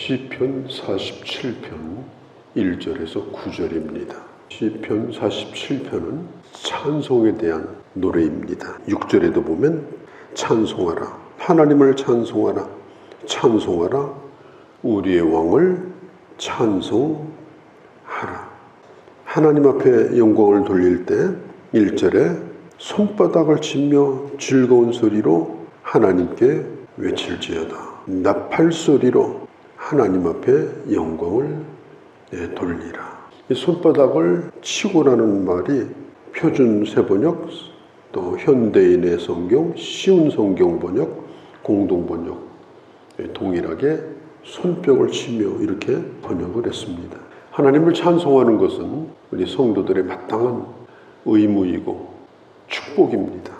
시편 47편 1절에서 9절입니다. 시편 47편은 찬송에 대한 노래입니다. 6절에도 보면 찬송하라, 하나님을 찬송하라, 찬송하라, 우리의 왕을 찬송하라. 하나님 앞에 영광을 돌릴 때 1절에 손바닥을 치며 즐거운 소리로 하나님께 외칠지어다. 나팔 소리로 하나님 앞에 영광을 돌리라. 이 손바닥을 치고라는 말이 표준 세번역, 또 현대인의 성경, 쉬운 성경 번역, 공동 번역 동일하게 손뼉을 치며 이렇게 번역을 했습니다. 하나님을 찬송하는 것은 우리 성도들의 마땅한 의무이고 축복입니다.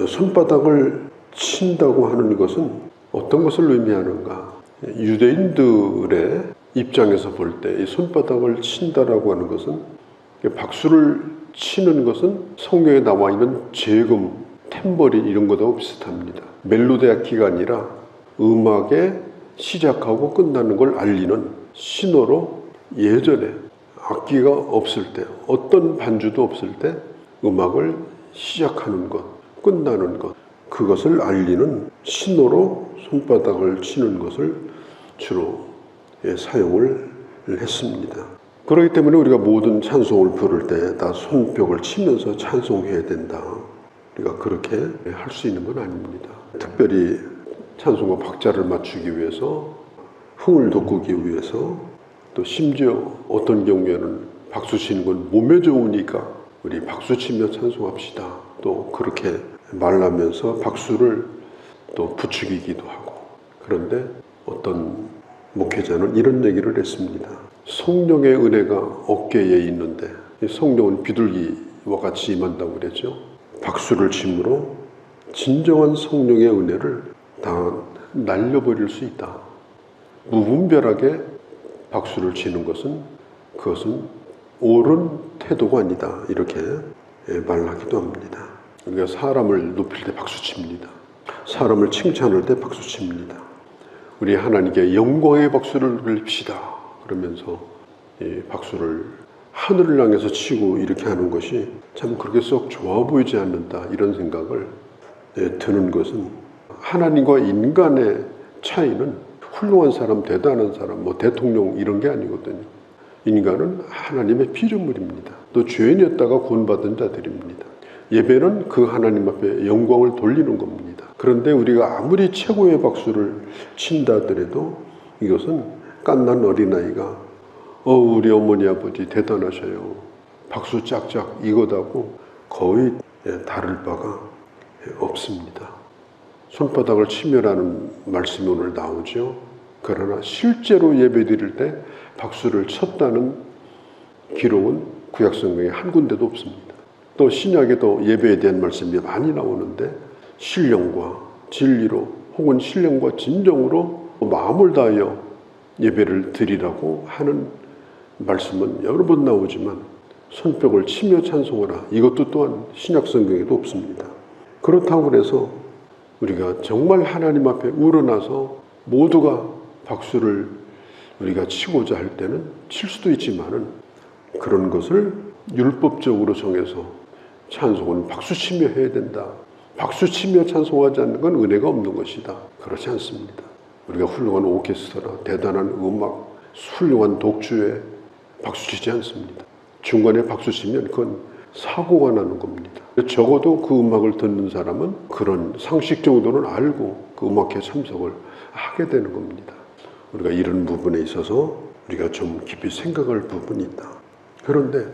손바닥을 친다고 하는 것은 어떤 것을 의미하는가? 유대인들의 입장에서 볼 때 이 손바닥을 친다라고 하는 것은, 박수를 치는 것은 성경에 나와 있는 재금, 탬버린 이런 것하고 비슷합니다. 멜로디 악기가 아니라 음악의 시작하고 끝나는 걸 알리는 신호로, 예전에 악기가 없을 때, 어떤 반주도 없을 때 음악을 시작하는 것, 끝나는 것, 그것을 알리는 신호로 손바닥을 치는 것을 주로 사용을 했습니다. 그렇기 때문에 우리가 모든 찬송을 부를 때 다 손뼉을 치면서 찬송해야 된다. 우리가 그렇게 할 수 있는 건 아닙니다. 특별히 찬송과 박자를 맞추기 위해서, 흥을 돋구기 위해서, 또 심지어 어떤 경우에는 박수 치는 건 몸에 좋으니까 우리 박수 치며 찬송합시다. 또 그렇게 말하면서 박수를 또 부추기기도 하고. 그런데 어떤 목회자는 이런 얘기를 했습니다. 성령의 은혜가 어깨에 있는데 성령은 비둘기와 같이 임한다고 그랬죠. 박수를 침으로 진정한 성령의 은혜를 다 날려버릴 수 있다. 무분별하게 박수를 치는 것은, 그것은 옳은 태도가 아니다. 이렇게 말하기도 합니다. 우리가 사람을 높일 때 박수 칩니다. 사람을 칭찬할 때 박수 칩니다. 우리 하나님께 영광의 박수를 올립시다. 그러면서 이 박수를 하늘을 향해서 치고 이렇게 하는 것이 참 그렇게 썩 좋아 보이지 않는다. 이런 생각을 드는 것은, 하나님과 인간의 차이는 훌륭한 사람, 대단한 사람, 뭐 대통령 이런 게 아니거든요. 인간은 하나님의 피조물입니다. 또 죄인이었다가 구원받은 자들입니다. 예배는 그 하나님 앞에 영광을 돌리는 겁니다. 그런데 우리가 아무리 최고의 박수를 친다 하더라도 이것은 갓난 어린아이가 우리 어머니 아버지 대단하셔요, 박수 짝짝 이거다고 거의 다를 바가 없습니다. 손바닥을 치며라는 말씀이 오늘 나오죠. 그러나 실제로 예배 드릴 때 박수를 쳤다는 기록은 구약성경에 한 군데도 없습니다. 또 신약에도 예배에 대한 말씀이 많이 나오는데, 신령과 진리로 혹은 신령과 진정으로 마음을 다하여 예배를 드리라고 하는 말씀은 여러 번 나오지만 손뼉을 치며 찬송하라, 이것도 또한 신약 성경에도 없습니다. 그렇다고 해서 우리가 정말 하나님 앞에 우러나서 모두가 박수를 우리가 치고자 할 때는 칠 수도 있지만은, 그런 것을 율법적으로 정해서 찬송은 박수치며 해야 된다, 박수치며 찬송하지 않는 건 은혜가 없는 것이다. 그렇지 않습니다. 우리가 훌륭한 오케스트라, 대단한 음악, 훌륭한 독주에 박수치지 않습니다. 중간에 박수치면 그건 사고가 나는 겁니다. 적어도 그 음악을 듣는 사람은 그런 상식 정도는 알고 그 음악회 참석을 하게 되는 겁니다. 우리가 이런 부분에 있어서 우리가 좀 깊이 생각할 부분이 있다. 그런데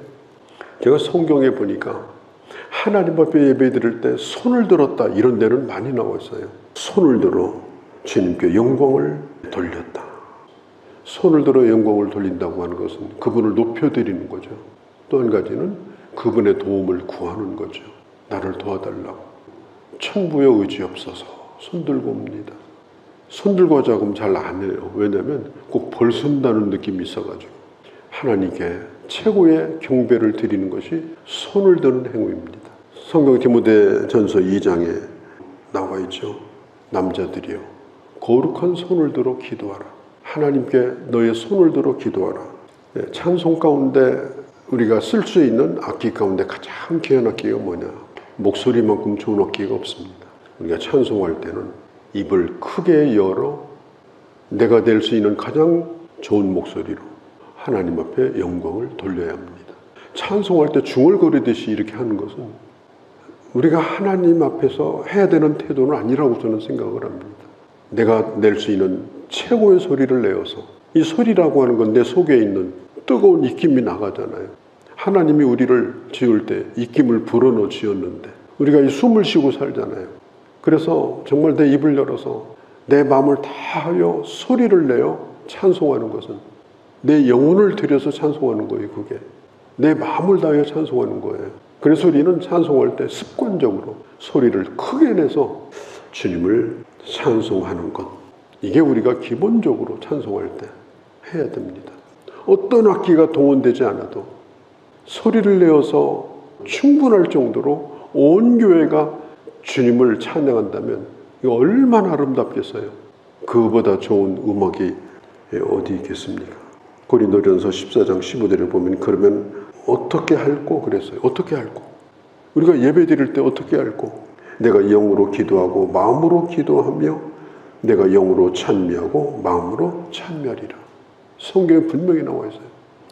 제가 성경에 보니까 하나님 앞에 예배 드릴 때 손을 들었다, 이런 데는 많이 나와 있어요. 손을 들어 주님께 영광을 돌렸다. 손을 들어 영광을 돌린다고 하는 것은 그분을 높여드리는 거죠. 또 한 가지는 그분의 도움을 구하는 거죠. 나를 도와달라고. 천부여 의지없어서 손 들고 옵니다. 손 들고 하자고 하면 잘 안 해요. 왜냐하면 꼭 벌 쓴다는 느낌이 있어가지고. 하나님께 최고의 경배를 드리는 것이 손을 드는 행위입니다. 성경 디모데전서 2장에 나와 있죠. 남자들이여 거룩한 손을 들어 기도하라. 하나님께 너의 손을 들어 기도하라. 찬송 가운데 우리가 쓸 수 있는 악기 가운데 가장 귀한 악기가 뭐냐? 목소리만큼 좋은 악기가 없습니다. 우리가 찬송할 때는 입을 크게 열어 내가 될 수 있는 가장 좋은 목소리로 하나님 앞에 영광을 돌려야 합니다. 찬송할 때 중얼거리듯이 이렇게 하는 것은 우리가 하나님 앞에서 해야 되는 태도는 아니라고 저는 생각을 합니다. 내가 낼 수 있는 최고의 소리를 내어서, 이 소리라고 하는 건 내 속에 있는 뜨거운 입김이 나가잖아요. 하나님이 우리를 지을 때 입김을 불어넣어 지었는데 우리가 이 숨을 쉬고 살잖아요. 그래서 정말 내 입을 열어서 내 마음을 다하여 소리를 내어 찬송하는 것은 내 영혼을 들여서 찬송하는 거예요. 그게 내 마음을 다하여 찬송하는 거예요. 그래서 우리는 찬송할 때 습관적으로 소리를 크게 내서 주님을 찬송하는 것, 이게 우리가 기본적으로 찬송할 때 해야 됩니다. 어떤 악기가 동원되지 않아도 소리를 내어서 충분할 정도로 온 교회가 주님을 찬양한다면 이거 얼마나 아름답겠어요. 그보다 좋은 음악이 어디 있겠습니까? 고린도전서 14장 15절에 보면 그러면 어떻게 할꼬 그랬어요. 어떻게 할꼬? 우리가 예배 드릴 때 어떻게 할꼬? 내가 영으로 기도하고 마음으로 기도하며 내가 영으로 찬미하고 마음으로 찬미하리라. 성경에 분명히 나와 있어요.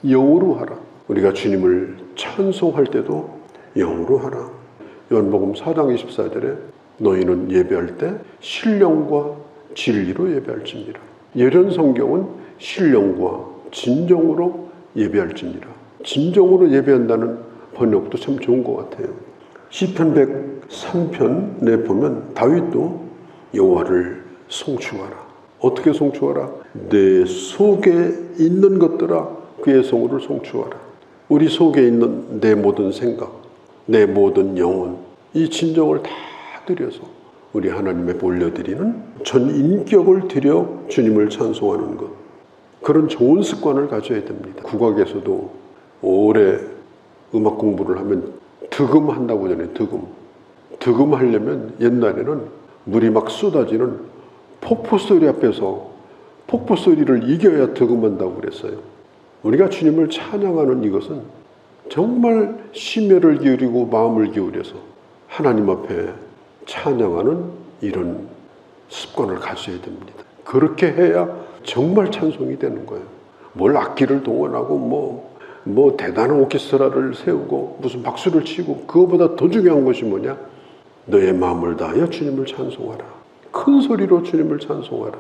영으로 하라. 우리가 주님을 찬송할 때도 영으로 하라. 요한복음 4장 24절에 너희는 예배할 때 신령과 진리로 예배할지니라. 예전 성경은 신령과 진정으로 예배할지니라. 진정으로 예배한다는 번역도 참 좋은 것 같아요. 시편 103편에 보면 다윗도 여호와를 송축하라. 어떻게 송축하라? 내 속에 있는 것들아 그의 성호를 송축하라. 우리 속에 있는 내 모든 생각, 내 모든 영혼, 이 진정을 다 드려서 우리 하나님에 올려드리는 전 인격을 드려 주님을 찬송하는 것, 그런 좋은 습관을 가져야 됩니다. 국악에서도 오래 음악 공부를 하면 득음한다고 하잖아요. 득음하려면 옛날에는 물이 막 쏟아지는 폭포 소리 앞에서 폭포 소리를 이겨야 득음한다고 그랬어요. 우리가 주님을 찬양하는 이것은 정말 심혈을 기울이고 마음을 기울여서 하나님 앞에 찬양하는 이런 습관을 가져야 됩니다. 그렇게 해야 정말 찬송이 되는 거예요. 뭘 악기를 동원하고 뭐 대단한 오케스트라를 세우고 무슨 박수를 치고, 그거보다 더 중요한 것이 뭐냐? 너의 마음을 다하여 주님을 찬송하라. 큰 소리로 주님을 찬송하라.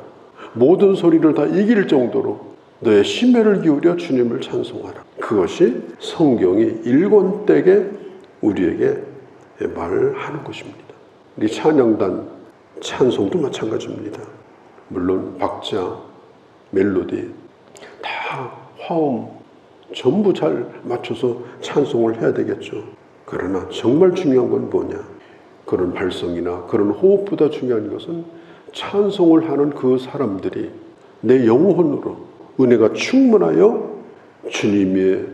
모든 소리를 다 이길 정도로 너의 심혈을 기울여 주님을 찬송하라. 그것이 성경이 일권되게 우리에게 말하는 것입니다. 우리 찬양단 찬송도 마찬가지입니다. 물론 박자, 멜로디 다 화음 전부 잘 맞춰서 찬송을 해야 되겠죠. 그러나 정말 중요한 건 뭐냐? 그런 발성이나 그런 호흡보다 중요한 것은 찬송을 하는 그 사람들이 내 영혼으로 은혜가 충만하여 주님의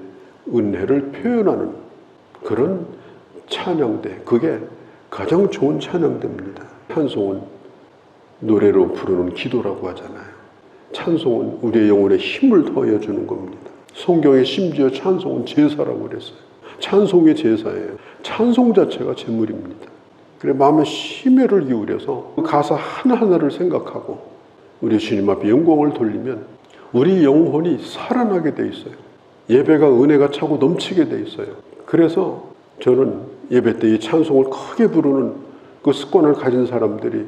은혜를 표현하는 그런 찬양대, 그게 가장 좋은 찬양대입니다. 찬송은 노래로 부르는 기도라고 하잖아요. 찬송은 우리의 영혼에 힘을 더하여 주는 겁니다. 성경에 심지어 찬송은 제사라고 그랬어요. 찬송의 제사예요. 찬송 자체가 제물입니다. 그래 마음에 심혈을 기울여서 그 가사 하나하나를 생각하고 우리 주님 앞에 영광을 돌리면 우리 영혼이 살아나게 돼 있어요. 예배가 은혜가 차고 넘치게 돼 있어요. 그래서 저는 예배 때 이 찬송을 크게 부르는 그 습관을 가진 사람들이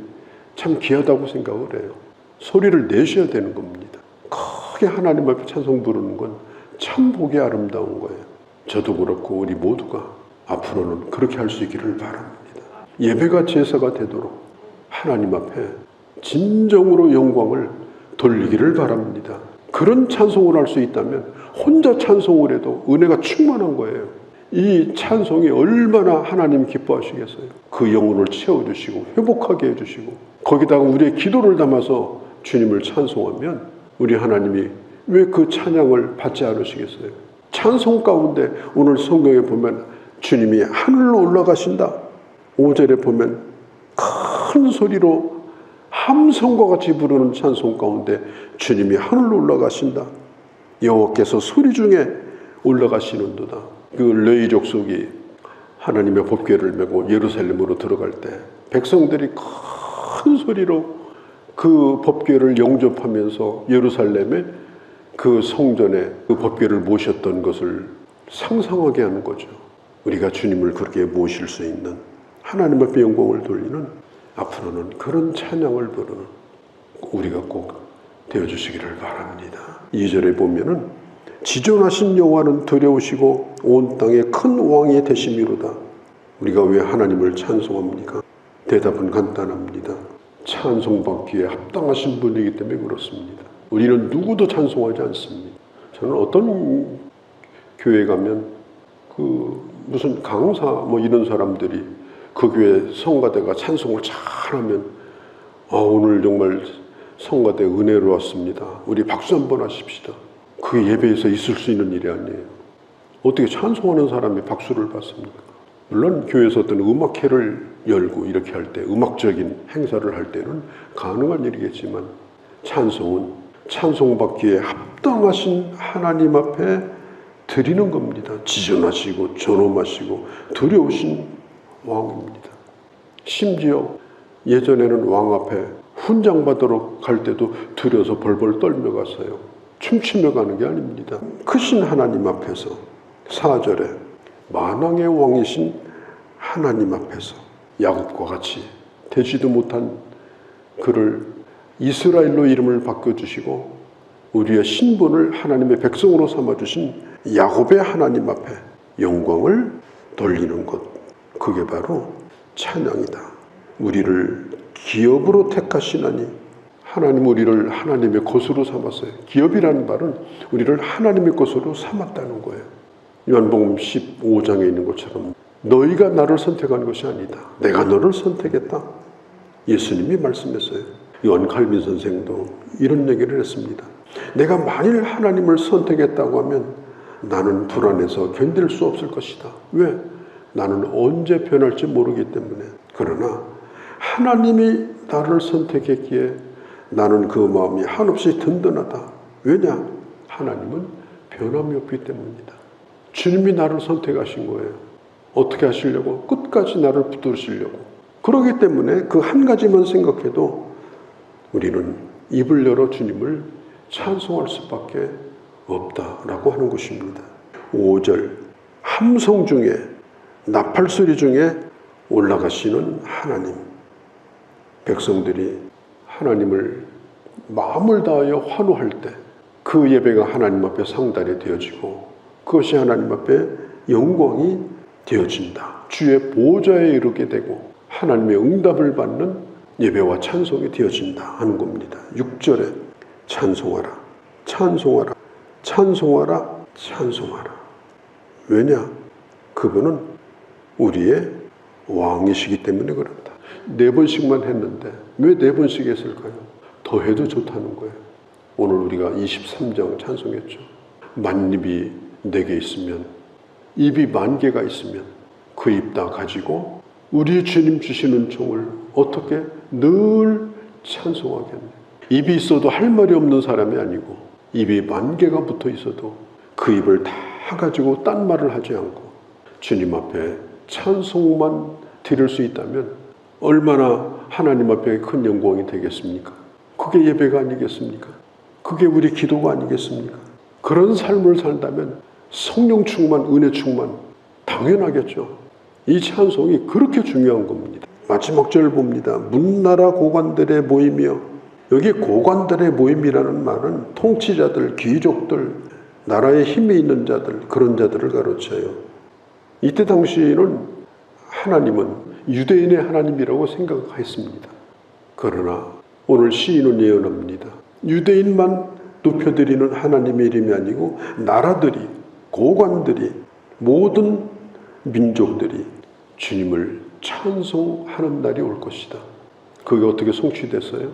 참 귀하다고 생각을 해요. 소리를 내셔야 되는 겁니다. 크게 하나님 앞에 찬송 부르는 건 참 보기 아름다운 거예요. 저도 그렇고 우리 모두가 앞으로는 그렇게 할 수 있기를 바랍니다. 예배가 제사가 되도록 하나님 앞에 진정으로 영광을 돌리기를 바랍니다. 그런 찬송을 할 수 있다면 혼자 찬송을 해도 은혜가 충만한 거예요. 이 찬송이 얼마나 하나님 기뻐하시겠어요. 그 영혼을 채워주시고 회복하게 해주시고 거기다가 우리의 기도를 담아서 주님을 찬송하면 우리 하나님이 왜 그 찬양을 받지 않으시겠어요? 찬송 가운데 오늘 성경에 보면 주님이 하늘로 올라가신다. 5절에 보면 큰 소리로 함성과 같이 부르는 찬송 가운데 주님이 하늘로 올라가신다. 여호와께서 소리 중에 올라가시는도다. 그 레위 족속이 하나님의 법궤를 메고 예루살렘으로 들어갈 때 백성들이 큰 소리로 그 법궤를 영접하면서 예루살렘의 그 성전에 그 법궤를 모셨던 것을 상상하게 하는 거죠. 우리가 주님을 그렇게 모실 수 있는, 하나님 앞에 영광을 돌리는, 앞으로는 그런 찬양을 부르는 우리가 꼭 되어주시기를 바랍니다. 2절에 보면은 지존하신 여호와는 두려우시고 온 땅에 큰 왕이 되심이로다. 우리가 왜 하나님을 찬송합니까? 대답은 간단합니다. 찬송받기에 합당하신 분이기 때문에 그렇습니다. 우리는 누구도 찬송하지 않습니다. 저는 어떤 교회 가면 무슨 강사 이런 사람들이 그 교회 성가대가 찬송을 잘하면 오늘 정말 성가대 은혜로웠습니다. 우리 박수 한번 하십시다. 그게 예배에서 있을 수 있는 일이 아니에요. 어떻게 찬송하는 사람이 박수를 받습니까? 물론 교회에서 어떤 음악회를 열고 이렇게 할 때, 음악적인 행사를 할 때는 가능한 일이겠지만 찬송은 찬송받기에 합당하신 하나님 앞에 드리는 겁니다. 지존하시고 존엄하시고 두려우신 왕입니다. 심지어 예전에는 왕 앞에 훈장 받으러 갈 때도 두려워서 벌벌 떨며 갔어요. 춤추며 가는 게 아닙니다. 크신 하나님 앞에서 4절에 만왕의 왕이신 하나님 앞에서 야곱과 같이 되지도 못한 그를 이스라엘로 이름을 바꿔주시고 우리의 신분을 하나님의 백성으로 삼아주신 야곱의 하나님 앞에 영광을 돌리는 것, 그게 바로 찬양이다. 우리를 기업으로 택하시나니 하나님 우리를 하나님의 것으로 삼았어요. 기업이라는 말은 우리를 하나님의 것으로 삼았다는 거예요. 요한복음 15장에 있는 것처럼 너희가 나를 선택한 것이 아니다. 내가 너를 선택했다. 예수님이 말씀했어요. 요한 칼빈 선생도 이런 얘기를 했습니다. 내가 만일 하나님을 선택했다고 하면 나는 불안해서 견딜 수 없을 것이다. 왜? 나는 언제 변할지 모르기 때문에. 그러나 하나님이 나를 선택했기에 나는 그 마음이 한없이 든든하다. 왜냐? 하나님은 변함이 없기 때문이다. 주님이 나를 선택하신 거예요. 어떻게 하시려고? 끝까지 나를 붙드시려고. 그렇기 때문에 그 한 가지만 생각해도 우리는 입을 열어 주님을 찬송할 수밖에 없다라고 하는 것입니다. 5절 함성 중에 나팔소리 중에 올라가시는 하나님. 백성들이 하나님을 마음을 다하여 환호할 때 그 예배가 하나님 앞에 상달이 되어지고 그것이 하나님 앞에 영광이 되어진다. 주의 보좌에 이르게 되고 하나님의 응답을 받는 예배와 찬송이 되어진다 하는 겁니다. 6절에 찬송하라, 찬송하라, 찬송하라, 찬송하라. 왜냐? 그분은 우리의 왕이시기 때문에 그렇다. 4번씩만 했는데 왜 4번씩 했을까요? 더 해도 좋다는 거예요. 오늘 우리가 23장 찬송했죠. 만입이 내게 있으면, 입이 10,000개가 있으면 그 입 다 가지고 우리 주님 주시는 종을 어떻게 늘 찬송하겠네. 입이 있어도 할 말이 없는 사람이 아니고 입이 10,000개가 붙어 있어도 그 입을 다 가지고 딴 말을 하지 않고 주님 앞에 찬송만 드릴 수 있다면 얼마나 하나님 앞에 큰 영광이 되겠습니까? 그게 예배가 아니겠습니까? 그게 우리 기도가 아니겠습니까? 그런 삶을 살다면 성령 충만, 은혜 충만 당연하겠죠. 이 찬송이 그렇게 중요한 겁니다. 마지막 절 봅니다. 문나라 고관들의 모임이요. 여기 고관들의 모임이라는 말은 통치자들, 귀족들, 나라에 힘이 있는 자들, 그런 자들을 가로쳐요. 이때 당시에는 하나님은 유대인의 하나님이라고 생각했습니다. 그러나 오늘 시인은 예언합니다. 유대인만 높여드리는 하나님의 이름이 아니고 나라들이, 고관들이, 모든 민족들이 주님을 찬송하는 날이 올 것이다. 그게 어떻게 성취됐어요?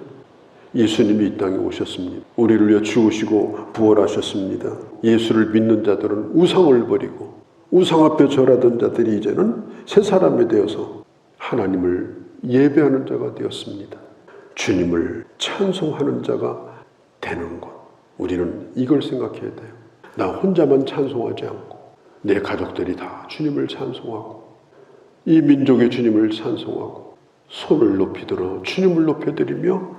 예수님이 이 땅에 오셨습니다. 우리를 위해 죽으시고 부활하셨습니다. 예수를 믿는 자들은 우상을 버리고 우상 앞에 절하던 자들이 이제는 새 사람이 되어서 하나님을 예배하는 자가 되었습니다. 주님을 찬송하는 자가 되는 것. 우리는 이걸 생각해야 돼요. 나 혼자만 찬송하지 않고 내 가족들이 다 주님을 찬송하고 이 민족의 주님을 찬송하고 손을 높이 들어 주님을 높여드리며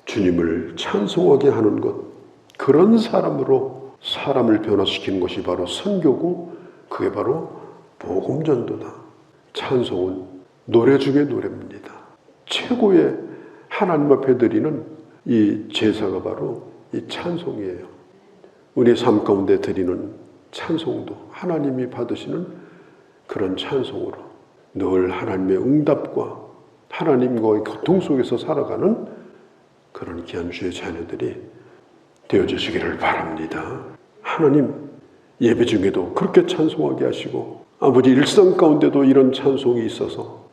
주님을 찬송하게 하는 것. 그런 사람으로 사람을 변화시키는 것이 바로 선교고 그게 바로 복음전도다. 찬송은 노래 중에 노래입니다. 최고의 하나님 앞에 드리는 이 제사가 바로 이 찬송이에요. 우리 삶 가운데 드리는 찬송도 하나님이 받으시는 그런 찬송으로 늘 하나님의 응답과 하나님과의 교통 속에서 살아가는 그런 귀한 주의 자녀들이 되어주시기를 바랍니다. 하나님 예배 중에도 그렇게 찬송하게 하시고 아버지 일상 가운데도 이런 찬송이 있어서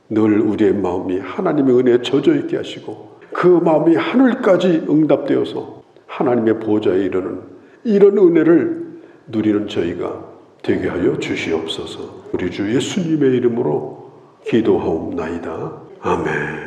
늘 우리의 마음이 하나님의 은혜에 젖어 있게 하시고 그 마음이 하늘까지 응답되어서 하나님의 보좌에 이르는 이런 은혜를 누리는 저희가 되게 하여 주시옵소서. 우리 주 예수님의 이름으로 기도하옵나이다. 아멘.